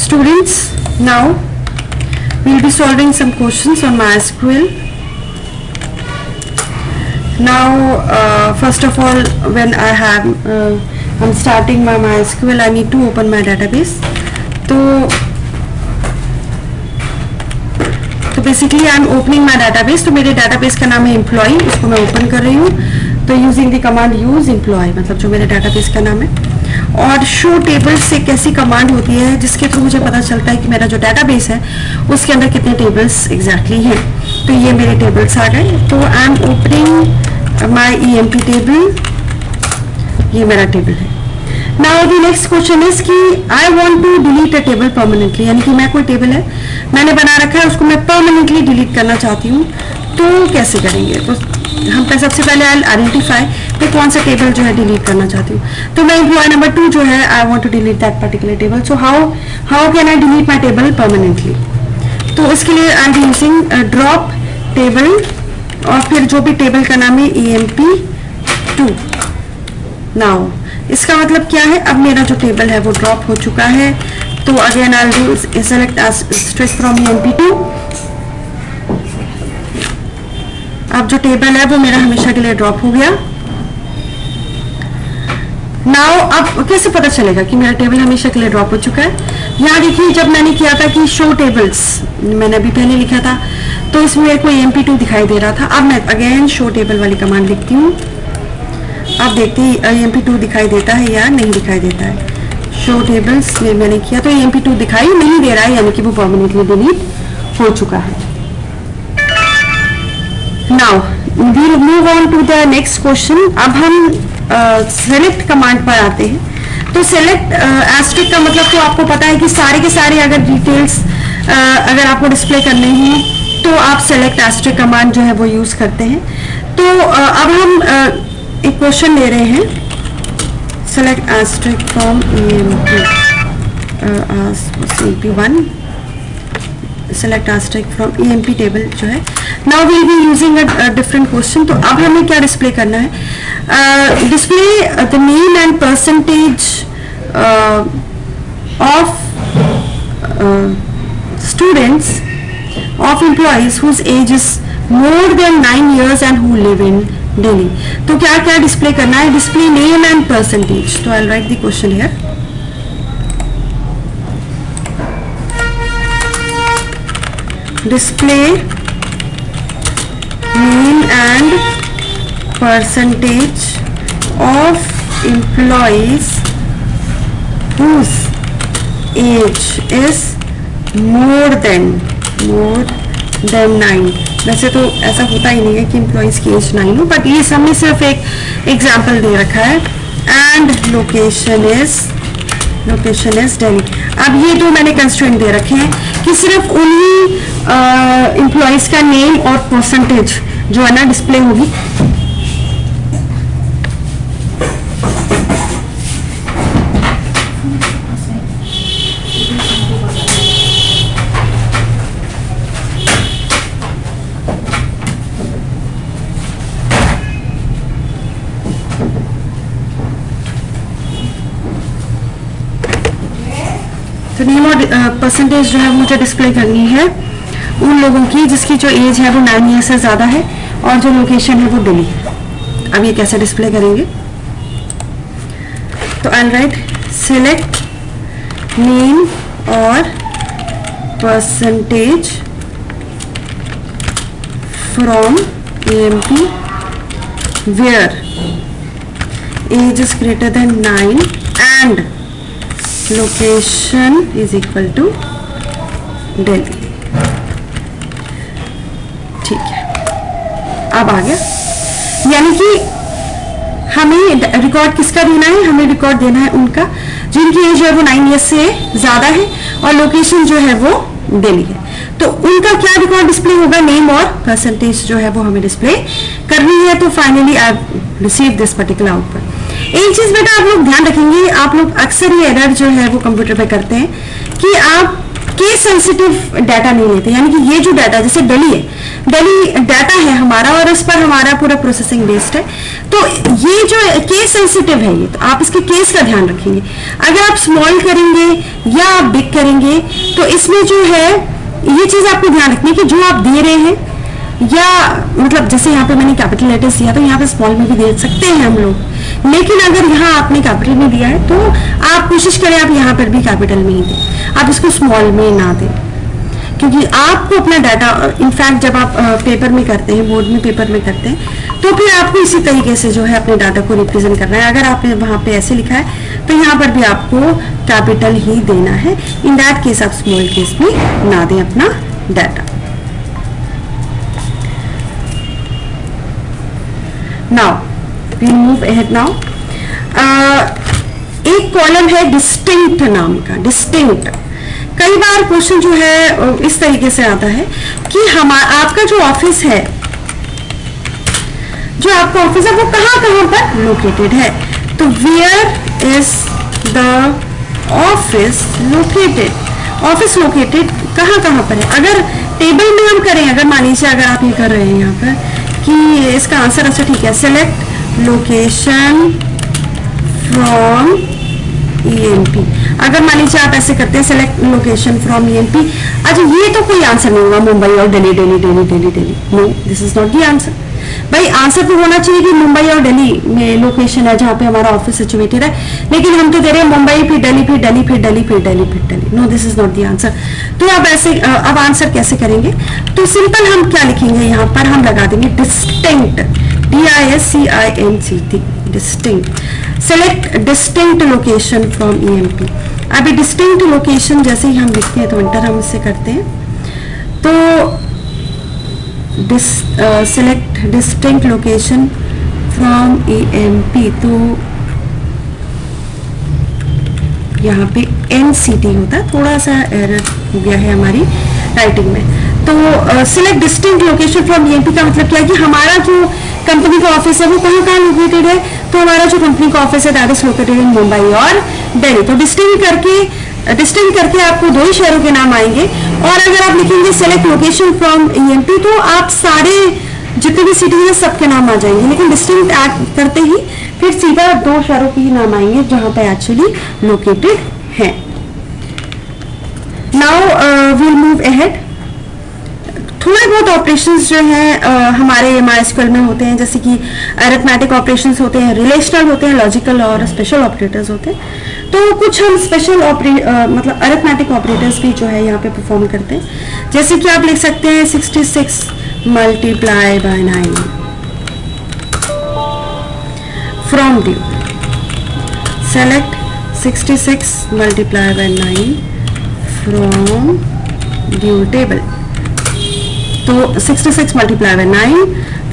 Students, now we'll be solving some questions on MySQL. Now, first of all, when I'm starting my MySQL, I need to open my database. तो basically I am opening my database. तो मेरे database का नाम है employ, उसको मैं open कर रही हूँ. तो using the command use employ, मतलब जो मेरे डाटाबेस का नाम है. और शो टेबल्स एक ऐसी कमांड होती है जिसके थ्रू मुझे पता चलता है कि मेरा जो डाटाबेस है उसके अंदर कितने टेबल्स एग्जैक्टली हैं. तो ये मेरे टेबल्स आ गए. तो I am opening my EMP table. ये मेरा टेबल है. Now the next question is कि I want to delete a table permanently, यानी कि मैं कोई टेबल है मैंने बना रखा है, उसको मैं परमानेंटली डिलीट करना चाहती हूँ. तो कैसे करेंगे? तो हम सबसे पहले आई आइडेंटिफाई कि कौन सा टेबल जो है डिलीट करना चाहती हूँ. तो मैं एम्प्लॉय नंबर 2 जो है I want to delete that particular table. So how can I delete my table permanently? तो इसके लिए I am using drop table और फिर जो भी टेबल का नाम है EMP2. नाउ इसका मतलब क्या है? अब मेरा जो टेबल है वो ड्रॉप हो चुका है. तो again I will do select asterisk from EMP2. अब जो टेबल है वो मेरा हमेशा के लिए ड्रॉप हो गया. नाउ अब कैसे पता चलेगा कि मेरा टेबल हमेशा के लिए ड्रॉप हो चुका है? यहाँ देखिए, जब मैंने किया था कि शो टेबल्स, मैंने अभी पहले लिखा था, तो इसमें मेरे को EMP2 दिखाई दे रहा था. अब मैं अगेन शो टेबल वाली कमांड लिखती हूँ. अब देखते हैं EMP2 दिखाई देता है या नहीं दिखाई देता है. शो टेबल्स में मैंने किया तो EMP2 दिखाई नहीं दे रहा है, यानी कि वो परमानेंटली डिलीट हो चुका है. Now we will move on to the next question. अब हम सेलेक्ट कमांड पर आते हैं. तो सेलेक्ट एस्टेरिस्क का मतलब तो आपको पता है कि सारे के सारे अगर डिटेल्स अगर आपको डिस्प्ले करने हैं तो आप सेलेक्ट एस्टेरिस्क कमांड जो है वो यूज करते हैं. तो अब हम एक क्वेश्चन ले रहे हैं. Select asterisk from EMP1. Select asterisk from EMP table जो है. Now we will be using a different question. तो अब हमें क्या डिस्प्ले करना है? Display the name and percentage of students of employees whose age is more than 9 years and who live in Delhi. तो क्या क्या डिस्प्ले करना है? Display name and percentage. तो I write the question here. Display name and percentage of employees whose age is more than 9. वैसे तो ऐसा होता ही नहीं है कि एम्प्लॉइज की एज 9 हो, बट ये हमने सिर्फ एक एग्जाम्पल दे रखा है. And location is Delhi. अब ये तो मैंने कंस्ट्रेंट दे रखे हैं कि सिर्फ उन्हीं एम्प्लॉइज का नेम और परसेंटेज जो है ना डिस्प्ले होगी. तो नेम और परसेंटेज जो है मुझे डिस्प्ले करनी है उन लोगों की जिसकी जो एज है वो 9 years से ज़्यादा है और जो लोकेशन है वो दिल्ली है. अब ये कैसे डिस्प्ले करेंगे? तो आई राइट सेलेक्ट नेम और percentage from EMP where age is greater than 9 and location is equal to Delhi. ठीक है, अब आ गया. यानी कि हमें रिकॉर्ड किसका देना है? हमें रिकॉर्ड देना है उनका जिनकी एज जो है वो 9 years से ज्यादा है और लोकेशन जो है वो दिल्ली है. तो उनका क्या रिकॉर्ड डिस्प्ले होगा? नेम और परसेंटेज जो है वो हमें डिस्प्ले करनी है. तो finally I receive this particular output. एक चीज बेटा आप लोग ध्यान रखेंगे, आप लोग अक्सर ये एरर जो है वो कंप्यूटर पे करते हैं कि आप केस सेंसिटिव डाटा नहीं लेते. यानी कि ये जो डाटा जैसे दिल्ली डाटा है हमारा और इस पर हमारा पूरा प्रोसेसिंग बेस्ड है. तो ये जो केस सेंसिटिव है ये, तो आप इसके केस का ध्यान रखेंगे. अगर आप स्मॉल करेंगे या आप बिग करेंगे तो इसमें जो है ये चीज आपको ध्यान रखनी है कि जो आप दे रहे हैं, या मतलब जैसे यहाँ पे मैंने कैपिटल लेटर्स दिया तो यहाँ पे स्मॉल में भी दे सकते हैं हम लोग, लेकिन अगर यहाँ आपने कैपिटल में दिया है तो आप कोशिश करें आप यहाँ पर भी कैपिटल में ही दें, आप इसको स्मॉल में ना दें, क्योंकि आपको अपना डाटा इनफैक्ट जब आप पेपर में करते हैं, बोर्ड में पेपर में करते हैं, तो फिर आपको इसी तरीके से जो है अपने डाटा को रिप्रेजेंट करना है। अगर आपने वहाँ पे ऐसे लिखा है तो यहाँ पर भी आपको कैपिटल ही देना है, इन दैट केस आप स्मॉल केस में ना दें अपना data. Now we move ahead now. एक कॉलम है डिस्टिंक्ट नाम का, डिस्टिंक्ट। कई बार क्वेश्चन जो है इस तरीके से आता है कि आपका जो ऑफिस है, जो आपका ऑफिस है वो कहाँ पर लोकेटेड है, तो where is the office located, office located कहाँ पर है। अगर टेबल में हम करें, अगर मान लीजिए अगर आप ये कर रहे हैं यहाँ पर कि इसका आंसर, अच्छा ठीक है, सेलेक्ट लोकेशन फ्रॉम EMP, अगर मान लीजिए आप ऐसे करते हैं सेलेक्ट लोकेशन फ्रॉम EMP, अच्छा ये तो कोई आंसर नहीं होगा मुंबई और Delhi, no this is not the answer. भाई आंसर तो होना चाहिए कि मुंबई और दिल्ली में लोकेशन है जहाँ पे हमारा ऑफिस सिचुएटेड है, लेकिन हम तो दे रहे हैं मुंबई फिर दिल्ली फिर दिल्ली फिर दिल्ली फिर दिल्ली फिर Delhi, no this is not the answer. तो अब ऐसे अब आंसर कैसे करेंगे, तो सिंपल हम क्या लिखेंगे, यहाँ पर हम लगा देंगे distinct, DISCINCT, distinct, select distinct location from EMP। अभी डिस्टिंक्ट लोकेशन जैसे ही हम लिखते हैं तो इंटर हम इससे करते हैं, तो select distinct location from EMP, तो यहाँ पे NCT होता है, थोड़ा सा एरर हो गया है हमारी राइटिंग में। तो select distinct location from EMP का मतलब क्या है कि हमारा जो कंपनी का ऑफिस है वो कहाँ लोकेटेड है, तो हमारा जो कंपनी का ऑफिस है that is located in Mumbai और दिल्ली। तो डिस्टिंक्ट करके आपको दो ही शहरों के नाम आएंगे, और अगर आप लिखेंगे सेलेक्ट लोकेशन फ्रॉम EMP तो आप सारे जितने भी सिटी है सबके नाम आ जाएंगे, लेकिन डिस्टिंक्ट करते ही फिर सीधा दो शहरों के ही नाम आएंगे जहां पे एक्चुअली लोकेटेड है। Now we'll move ahead. थोड़े बहुत ऑपरेशंस जो हैं हमारे MySQL में होते हैं, जैसे कि अरिथमेटिक ऑपरेशंस होते हैं, रिलेशनल होते हैं, लॉजिकल और स्पेशल ऑपरेटर्स होते हैं। तो कुछ हम स्पेशल मतलब अरिथमेटिक ऑपरेटर्स भी जो है यहाँ पे परफॉर्म करते हैं, जैसे कि आप लिख सकते हैं 66 multiply by 9 from due, select 66 multiply by 9 from due table. तो 66 मल्टीप्लाई बाय 9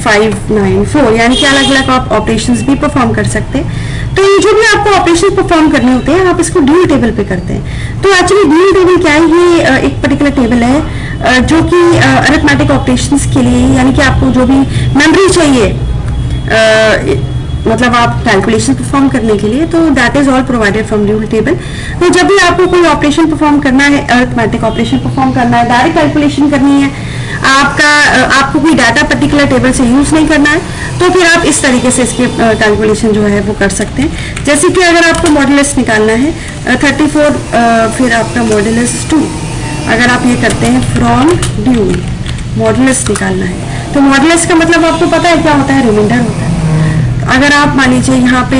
594, यानी कि अलग अलग आप ऑपरेशंस भी परफॉर्म कर सकते हैं। तो ये जो भी आपको ऑपरेशन परफॉर्म करने होते हैं आप इसको ड्यूल टेबल पे करते हैं। तो एक्चुअली ड्यूल टेबल क्या है, ये एक पर्टिकुलर टेबल है जो कि अरिथमेटिक ऑपरेशंस के लिए, यानी कि आपको जो भी मेमोरी चाहिए मतलब आप कैलकुलेशन परफॉर्म करने के लिए, तो that is all provided from dual table. तो जब भी आपको कोई ऑपरेशन परफॉर्म करना है, अरिथमेटिक ऑपरेशन परफॉर्म करना है, डायरेक्ट कैलकुलेशन करनी है, आपको कोई डाटा पर्टिकुलर टेबल से यूज नहीं करना है, तो फिर आप इस तरीके से इसके कैलकुलेशन जो है वो कर सकते हैं। जैसे कि अगर आपको मॉडुलस निकालना है 34 फिर आपका मॉडुलस 2, अगर आप ये करते हैं फ्रॉम ड्यूल मॉडुलस निकालना है, तो मॉडुलस का मतलब आपको पता है क्या होता है, रिमाइंडर होता है। अगर आप मान लीजिए यहाँ पे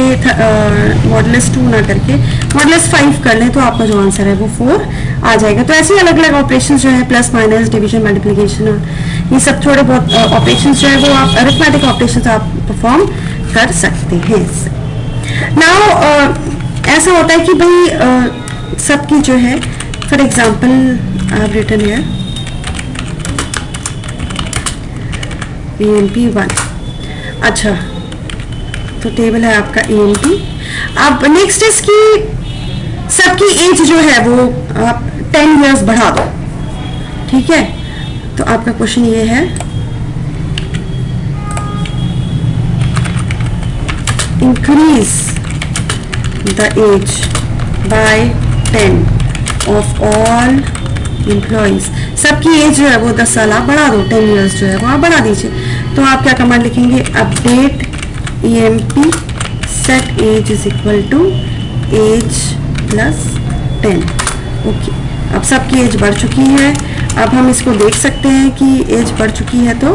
मॉडुलस 2 ना करके मॉडुलस 5 कर लें तो आपका जो आंसर है वो 4 आ जाएगा। तो ऐसे अलग अलग ऑपरेशंस जो है, प्लस माइनस डिवीजन मल्टीप्लिकेशन और ये सब थोड़े बहुत ऑपरेशंस जो है वो आप अरिथमेटिक ऑपरेशंस आप परफॉर्म कर सकते हैं इससे। नाउ ऐसा होता है कि भाई सबकी जो है, for example I have written here EMP 1, अच्छा तो टेबल है आपका EMP। अब नेक्स्ट इसकी सबकी एज जो है वो आप 10 इयर्स बढ़ा दो, ठीक है। तो आपका क्वेश्चन ये है, increase the age by 10 of all employees. सबकी एज जो है वो 10 साल आप बढ़ा दो, 10 इयर्स जो है वो आप बढ़ा दीजिए। तो आप क्या कमांड लिखेंगे, update EMP set age is equal to age plus 10। Okay, अब सबकी एज बढ़ चुकी है। अब हम इसको देख सकते हैं कि एज बढ़ चुकी है। तो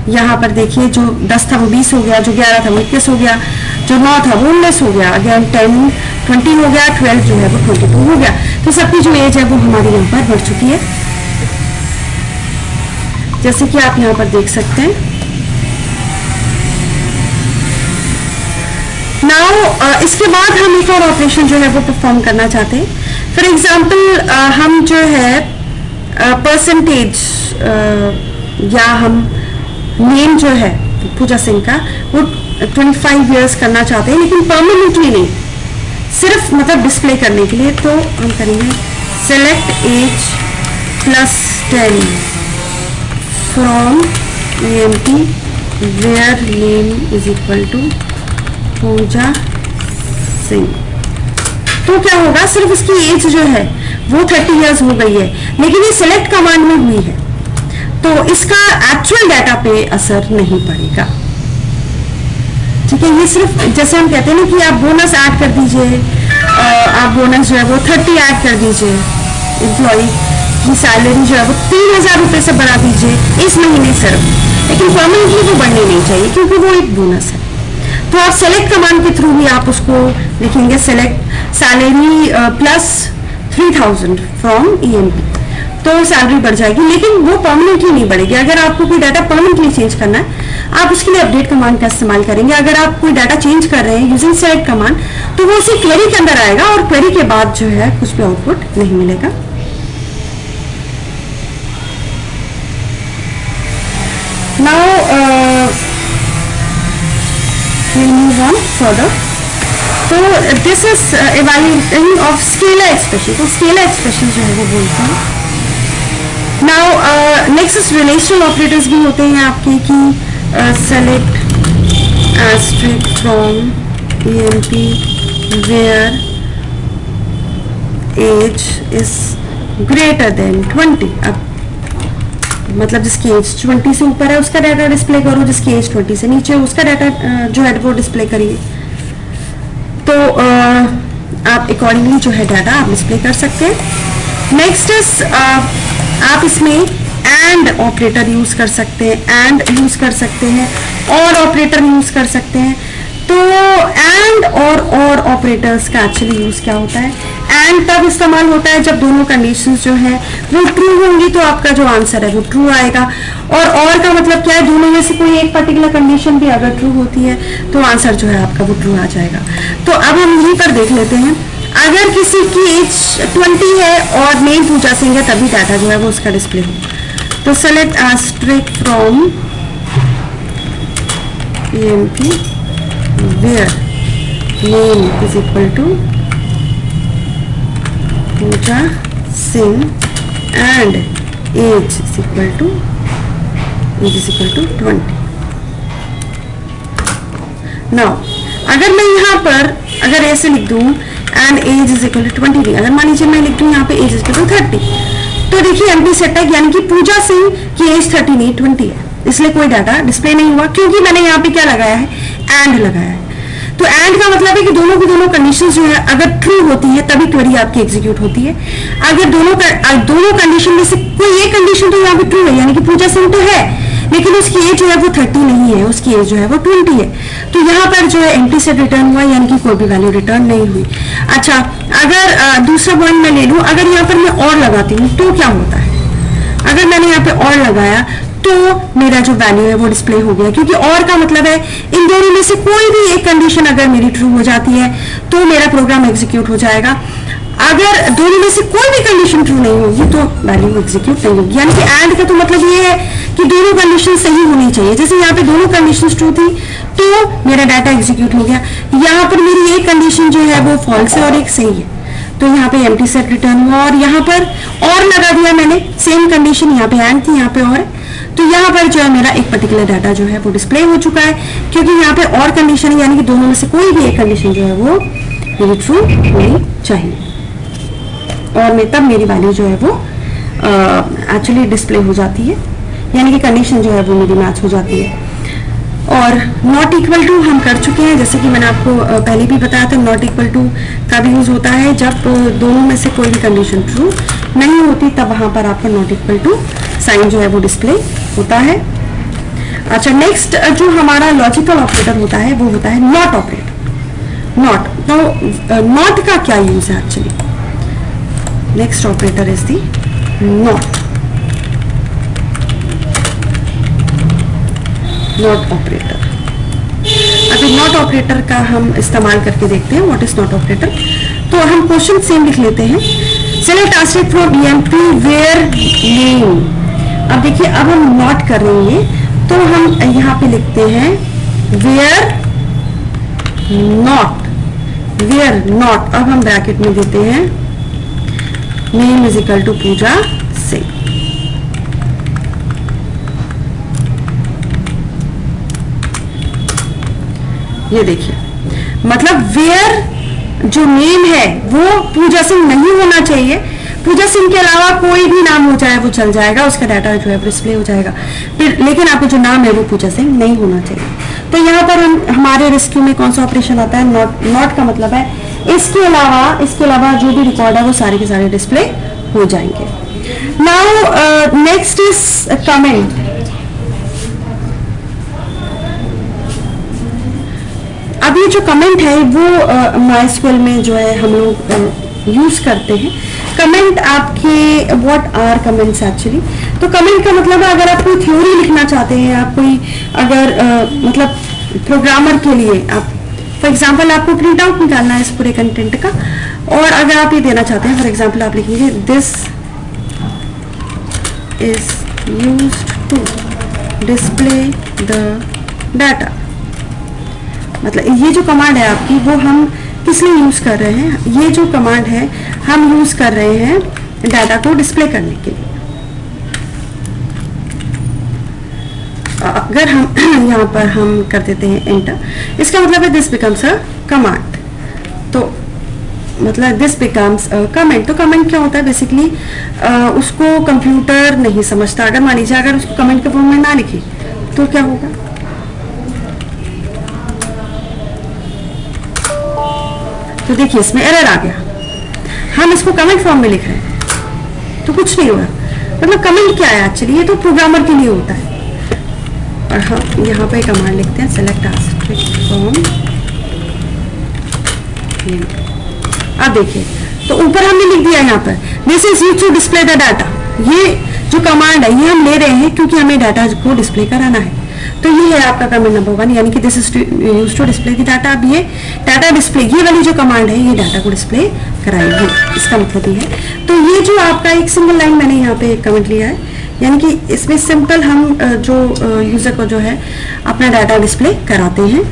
यहाँ पर देखिए, जो 10 था वो 20 हो गया, जो 11 था वो 21 हो गया, जो 9 था वो 19 हो गया, अगेन 10 20 हो गया, 12 जो है वो 22 हो गया। तो सबकी जो एज है वो हमारी यहाँ पर बढ़ चुकी है, जैसे कि आप यहाँ पर देख सकते हैं। नाउ इसके बाद हम एक और ऑपरेशन जो है वो परफॉर्म करना चाहते हैं। फॉर एग्जाम्पल हम जो है परसेंटेज या हम नेम जो है पूजा सिंह का वो 25 इयर्स करना चाहते हैं, लेकिन परमानेंटली नहीं, सिर्फ मतलब डिस्प्ले करने के लिए। तो हम करेंगे select age +10 from EMP where name is equal to Pooja Singh. तो क्या होगा, सिर्फ इसकी एज जो है वो 30 इयर्स हो गई है, लेकिन ये सेलेक्ट कमांड में हुई है, तो इसका एक्चुअल डाटा पे असर नहीं पड़ेगा। ठीक है, ये सिर्फ जैसे हम कहते हैं ना कि आप बोनस ऐड कर दीजिए, आप बोनस जो है वो 30 ऐड कर दीजिए, एम्प्लॉय की सैलरी जो है वो 3000 रुपये से बढ़ा दीजिए इस महीने सिर्फ, लेकिन परमानेंटली वो बढ़नी नहीं चाहिए क्योंकि वो एक बोनस है। तो आप सेलेक्ट कमांड के थ्रू भी आप उसको लिखेंगे, सेलेक्ट सैलरी +3000 फ्रॉम EMP, तो सैलरी बढ़ जाएगी, लेकिन वो परमानेंटली नहीं बढ़ेगी। अगर आपको कोई डाटा परमानेंटली चेंज करना है, आप उसके लिए अपडेट कमांड का इस्तेमाल करेंगे। अगर आप कोई डाटा चेंज कर रहे हैं यूजिंग सेलेक्ट कमांड, तो वो उसी क्वेरी के अंदर आएगा और क्वेरी के बाद जो है कुछ भी आउटपुट नहीं मिलेगा। Now we'll move on further. तो this is evaluating of scalar expression। तो scalar expression जो है वो बोलते हैं। Now next is relational operators भी होते हैं आपके, कि select asterisk from EMP where age is greater than 20। अब मतलब जिसकी एज 20 से ऊपर है उसका डाटा डिस्प्ले करो, जिसकी एज 20 से नीचे है उसका डाटा जो है वो डिस्प्ले करिए। तो आप अकॉर्डिंगली जो है डाटा आप डिस्प्ले कर सकते हैं। नेक्स्ट इज आप इसमें एंड ऑपरेटर यूज कर सकते हैं, एंड यूज कर सकते हैं, और ऑपरेटर यूज कर सकते हैं। तो एंड और ऑपरेटर्स का एक्चुअली यूज क्या होता है, एंड तब इस्तेमाल होता है जब दोनों कंडीशंस जो है वो ट्रू होंगी, तो आपका जो आंसर है वो ट्रू आएगा। और का मतलब क्या है, दोनों में से कोई एक पर्टिकुलर कंडीशन भी अगर ट्रू होती है तो आंसर जो है आपका वो ट्रू आ जाएगा। तो अब हम यहीं पर देख लेते हैं, अगर किसी की एज 20 है और नेम पूजा सिंह है, तभी डाटा जो है वो उसका डिस्प्ले हो। तो select asterisk from EMP where name is equal to Pooja Singh and age is equal to 20। Now अगर मैं यहाँ पर अगर ऐसे लिख दूँ and age is equal to 20 नहीं, अगर मान लीजिए मैं लिख दूँ यहाँ पे एज इज इक्वल टू 30, तो देखिए एम्प्टी सेट है, यानी कि पूजा सिंह की एज 30 नहीं 20 है, इसलिए कोई डाटा डिस्प्ले नहीं हुआ क्योंकि मैंने यहाँ पे क्या लगाया है, एंड लगाया है। तो एंड का मतलब है कि दोनों की दोनों कंडीशंस जो है अगर ट्रू होती है तभी क्वेरी आपकी एग्जीक्यूट होती है। अगर दोनों कंडीशन में से कोई एक कंडीशन तो यहाँ पे ट्रू है, यानी कि पूजा सिंह तो है लेकिन उसकी एज जो है वो 30 नहीं है, उसकी एज जो है वो 20 है, तो यहाँ पर जो है एम्प्टी सेट रिटर्न हुआ, यानी कि कोई भी वैल्यू रिटर्न नहीं हुई। अच्छा, अगर दूसरा पॉइंट मैं ले लूँ, अगर यहाँ पर मैं और लगाती हूँ तो क्या होता है, अगर मैंने यहाँ पे और लगाया तो मेरा जो वैल्यू है वो डिस्प्ले हो गया, क्योंकि और का मतलब है इन दोनों में से कोई भी एक कंडीशन अगर मेरी ट्रू हो जाती है तो मेरा प्रोग्राम एग्जीक्यूट हो जाएगा। अगर दोनों में से कोई भी कंडीशन ट्रू नहीं होगी तो वैल्यू एग्जीक्यूट नहीं होगी। यानी कि एंड का तो मतलब ये है कि दोनों कंडीशन सही होनी चाहिए। जैसे यहाँ पे दोनों कंडीशन ट्रू थी तो मेरा डाटा एग्जीक्यूट हो गया। यहाँ पर मेरी एक कंडीशन जो है वो फॉल्स है और एक सही है, तो यहाँ पे एम्प्टी सेट रिटर्न हुआ, और यहाँ पर और लगा दिया मैंने, सेम कंडीशन यहाँ पे एंड थी, यहाँ पे और है, तो यहाँ पर जो है मेरा एक पर्टिकुलर डाटा जो है वो डिस्प्ले हो चुका है, क्योंकि यहाँ पे और कंडीशन है, यानी कि दोनों में से कोई भी एक कंडीशन जो है वो मेरी ट्रू होनी चाहिए, और मैं तब मेरी वैल्यू जो है वो एक्चुअली डिस्प्ले हो जाती है, यानी कि कंडीशन जो है वो मेरी मैच हो जाती है। और नॉट इक्वल टू हम कर चुके हैं, जैसे कि मैंने आपको पहले भी बताया था, नॉट इक्वल टू का भी यूज होता है जब दोनों में से कोई भी कंडीशन ट्रू नहीं होती तब वहां पर आपका नॉट इक्वल टू साइन जो है वो डिस्प्ले होता है। अच्छा, नेक्स्ट जो हमारा लॉजिकल ऑपरेटर होता है वो होता है नॉट ऑपरेटर। नॉट, तो नॉट का क्या यूज है actually? Next operator is the not, not operator. अभी नॉट ऑपरेटर का हम इस्तेमाल करके देखते हैं व्हाट इज नॉट ऑपरेटर। तो हम क्वेश्चन सेम लिख लेते हैं, select asterisk from EMP where name. अब देखिए, अब हम नॉट कर रहे हैं तो हम यहाँ पे लिखते हैं वेयर नॉट, वेयर नॉट। अब हम ब्रैकेट में देते हैं name is equal to Pooja Singh. ये देखिए, मतलब वेयर जो नेम है वो पूजा सिंह नहीं होना चाहिए। पूजा सिंह के अलावा कोई भी नाम हो जाए वो चल जाएगा, उसका डाटा जो है डिस्प्ले हो जाएगा फिर, लेकिन आपको जो नाम है वो पूजा सिंह नहीं होना चाहिए। तो यहाँ पर हमारे रेस्क्यू में कौन सा ऑपरेशन आता है? नॉट। नॉट का मतलब है इसके अलावा जो भी रिकॉर्ड है वो सारे के सारे डिस्प्ले हो जाएंगे। Now next is comment. अब ये जो कमेंट है वो MySQL में जो है हम लोग यूज करते हैं। कमेंट आपके व्हाट आर कमेंट्स एक्चुअली? तो कमेंट का मतलब है अगर आप कोई थ्योरी लिखना चाहते हैं, आप कोई अगर मतलब प्रोग्रामर के लिए आप फॉर एग्जांपल आपको प्रिंट आउट निकालना है इस पूरे कंटेंट का, और अगर आप ये देना चाहते हैं, फॉर एग्जांपल आप लिखेंगे this is used to display the data. मतलब ये जो कमांड है आपकी वो हम किस लिए यूज कर रहे हैं? ये जो कमांड है हम यूज कर रहे हैं डाटा को डिस्प्ले करने के लिए। अगर हम यहाँ पर हम कर देते हैं एंटर, इसका मतलब है दिस बिकम्स अ कमांड। तो मतलब दिस बिकम्स अ कमेंट। तो कमेंट क्या होता है? बेसिकली उसको कंप्यूटर नहीं समझता। अगर मान लीजिए अगर उसको कमेंट के फॉर्म में ना लिखे तो क्या होगा? तो देखिए इसमें एरर आ गया, हम इसको कमेंट फॉर्म में लिख रहे हैं तो कुछ नहीं होगा। मतलब कमेंट क्या है एक्चुअली? ये तो प्रोग्रामर के लिए होता है। और हम यहाँ पे कमांड लिखते हैं सेलेक्ट आस्टेक फ्रॉम। अब देखिए, तो ऊपर हमने लिख दिया यहाँ पर this is used to display the data. ये जो कमांड है ये हम ले रहे हैं क्योंकि हमें डाटा को डिस्प्ले कराना है। तो ये है आपका कमेंट नंबर 1, यानी कि this is used to display the data. अब ये डाटा डिस्प्ले, ये वाली जो कमांड है ये डाटा को डिस्प्ले कराएगी, इसका मतलब ये है। तो ये जो आपका एक सिंगल लाइन मैंने यहाँ पे कमेंट लिया है, यानी कि इसमें सिंपल हम जो यूजर को जो है अपना डाटा डिस्प्ले कराते हैं।